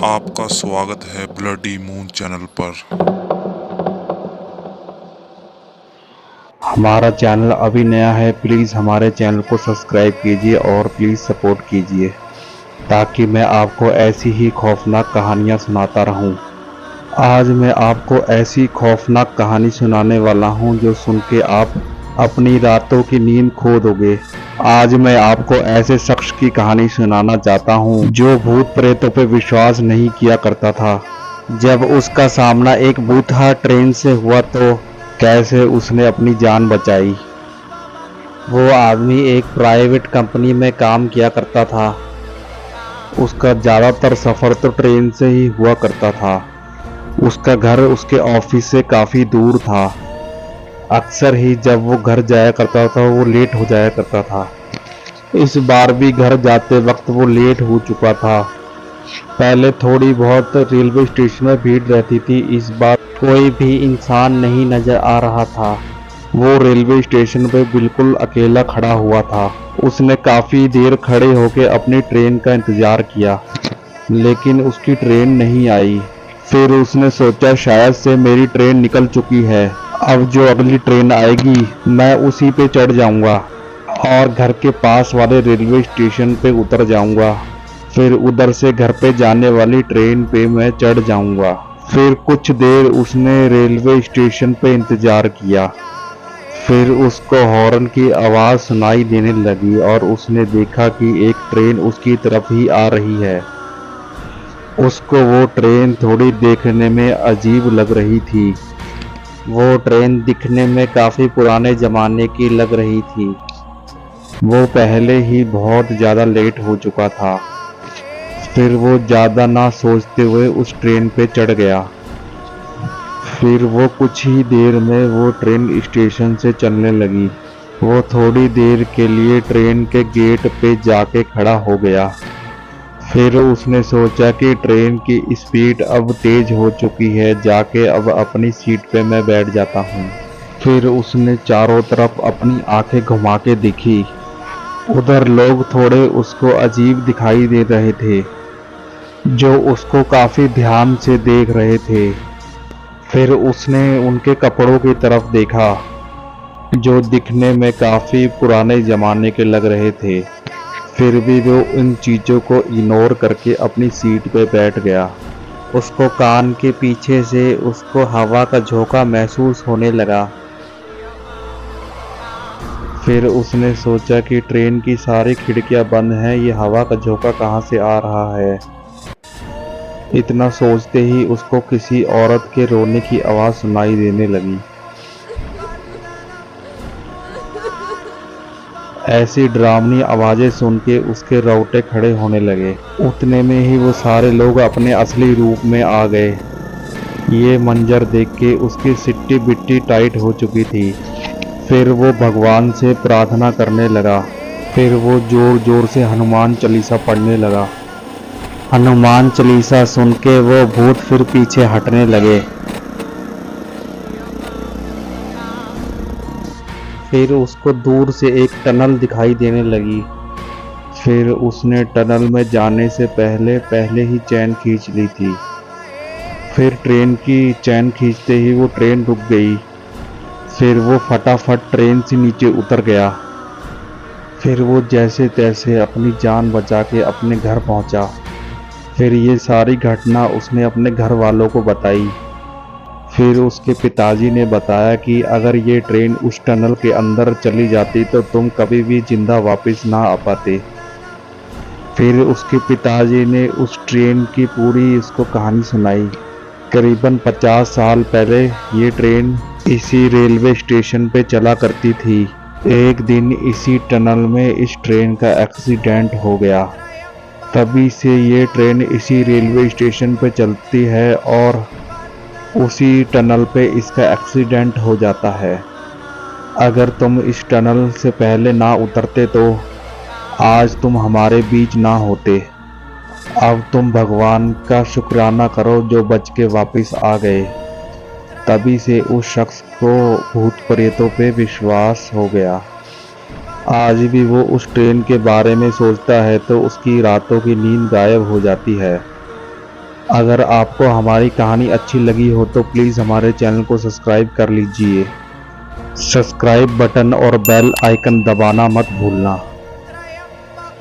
आपका स्वागत है ब्लडी मून चैनल पर। हमारा चैनल अभी नया है, प्लीज़ हमारे चैनल को सब्सक्राइब कीजिए और प्लीज़ सपोर्ट कीजिए ताकि मैं आपको ऐसी ही खौफनाक कहानियाँ सुनाता रहूं। आज मैं आपको ऐसी खौफनाक कहानी सुनाने वाला हूं जो सुन के आप अपनी रातों की नींद खो दोगे। आज मैं आपको ऐसे शख्स की कहानी सुनाना चाहता हूं जो भूत प्रेतों पे विश्वास नहीं किया करता था। जब उसका सामना एक भूतहा ट्रेन से हुआ तो कैसे उसने अपनी जान बचाई। वो आदमी एक प्राइवेट कंपनी में काम किया करता था। उसका ज़्यादातर सफ़र तो ट्रेन से ही हुआ करता था। उसका घर उसके ऑफिस से काफ़ी दूर था। अक्सर ही जब वो घर जाया करता था वो लेट हो जाया करता था। इस बार भी घर जाते वक्त वो लेट हो चुका था। पहले थोड़ी बहुत रेलवे स्टेशन में भीड़ रहती थी, इस बार कोई भी इंसान नहीं नजर आ रहा था। वो रेलवे स्टेशन पे बिल्कुल अकेला खड़ा हुआ था। उसने काफ़ी देर खड़े होकर अपनी ट्रेन का इंतज़ार किया, लेकिन उसकी ट्रेन नहीं आई। फिर उसने सोचा शायद से मेरी ट्रेन निकल चुकी है, अब जो अगली ट्रेन आएगी मैं उसी पे चढ़ जाऊंगा और घर के पास वाले रेलवे स्टेशन पे उतर जाऊंगा। फिर उधर से घर पे जाने वाली ट्रेन पे मैं चढ़ जाऊंगा। फिर कुछ देर उसने रेलवे स्टेशन पे इंतजार किया। फिर उसको हॉर्न की आवाज़ सुनाई देने लगी और उसने देखा कि एक ट्रेन उसकी तरफ ही आ रही है। उसको वो ट्रेन थोड़ी देखने में अजीब लग रही थी। वो ट्रेन दिखने में काफ़ी पुराने ज़माने की लग रही थी। वो पहले ही बहुत ज़्यादा लेट हो चुका था। फिर वो ज़्यादा ना सोचते हुए उस ट्रेन पे चढ़ गया। फिर वो कुछ ही देर में वो ट्रेन स्टेशन से चलने लगी। वो थोड़ी देर के लिए ट्रेन के गेट पे जाके खड़ा हो गया। फिर उसने सोचा कि ट्रेन की स्पीड अब तेज हो चुकी है, जाके अब अपनी सीट पे मैं बैठ जाता हूँ। फिर उसने चारों तरफ अपनी आंखें घुमा के देखी। उधर लोग थोड़े उसको अजीब दिखाई दे रहे थे, जो उसको काफी ध्यान से देख रहे थे। फिर उसने उनके कपड़ों की तरफ देखा, जो दिखने में काफी पुराने जमाने के लग रहे थे। फिर भी वो इन चीजों को इग्नोर करके अपनी सीट पे बैठ गया। उसको कान के पीछे से उसको हवा का झोंका महसूस होने लगा। फिर उसने सोचा कि ट्रेन की सारी खिड़कियां बंद हैं, ये हवा का झोंका कहाँ से आ रहा है। इतना सोचते ही उसको किसी औरत के रोने की आवाज़ सुनाई देने लगी। ऐसी डरावनी आवाज़ें सुन के उसके रोंगटे खड़े होने लगे। उतने में ही वो सारे लोग अपने असली रूप में आ गए। ये मंजर देख के उसकी सिट्टी बिट्टी टाइट हो चुकी थी। फिर वो भगवान से प्रार्थना करने लगा। फिर वो जोर जोर से हनुमान चालीसा पढ़ने लगा। हनुमान चालीसा सुन के वो भूत फिर पीछे हटने लगे। फिर उसको दूर से एक टनल दिखाई देने लगी। फिर उसने टनल में जाने से पहले ही चैन खींच ली थी। फिर ट्रेन की चैन खींचते ही वो ट्रेन रुक गई। फिर वो फटाफट ट्रेन से नीचे उतर गया। फिर वो जैसे तैसे अपनी जान बचा के अपने घर पहुंचा। फिर ये सारी घटना उसने अपने घर वालों को बताई। फिर उसके पिताजी ने बताया कि अगर ये ट्रेन उस टनल के अंदर चली जाती तो तुम कभी भी जिंदा वापस ना आ पाते। फिर उसके पिताजी ने उस ट्रेन की पूरी उसको कहानी सुनाई। करीबन 50 साल पहले ये ट्रेन इसी रेलवे स्टेशन पे चला करती थी। एक दिन इसी टनल में इस ट्रेन का एक्सीडेंट हो गया। तभी से ये ट्रेन इसी रेलवे स्टेशन पे चलती है और उसी टनल पे इसका एक्सीडेंट हो जाता है। अगर तुम इस टनल से पहले ना उतरते तो आज तुम हमारे बीच ना होते। अब तुम भगवान का शुक्राना करो जो बच के वापस आ गए। तभी से उस शख्स को भूत प्रेतों पे विश्वास हो गया। आज भी वो उस ट्रेन के बारे में सोचता है तो उसकी रातों की नींद गायब हो जाती है। अगर आपको हमारी कहानी अच्छी लगी हो तो प्लीज़ हमारे चैनल को सब्सक्राइब कर लीजिए। सब्सक्राइब बटन और बेल आइकन दबाना मत भूलना।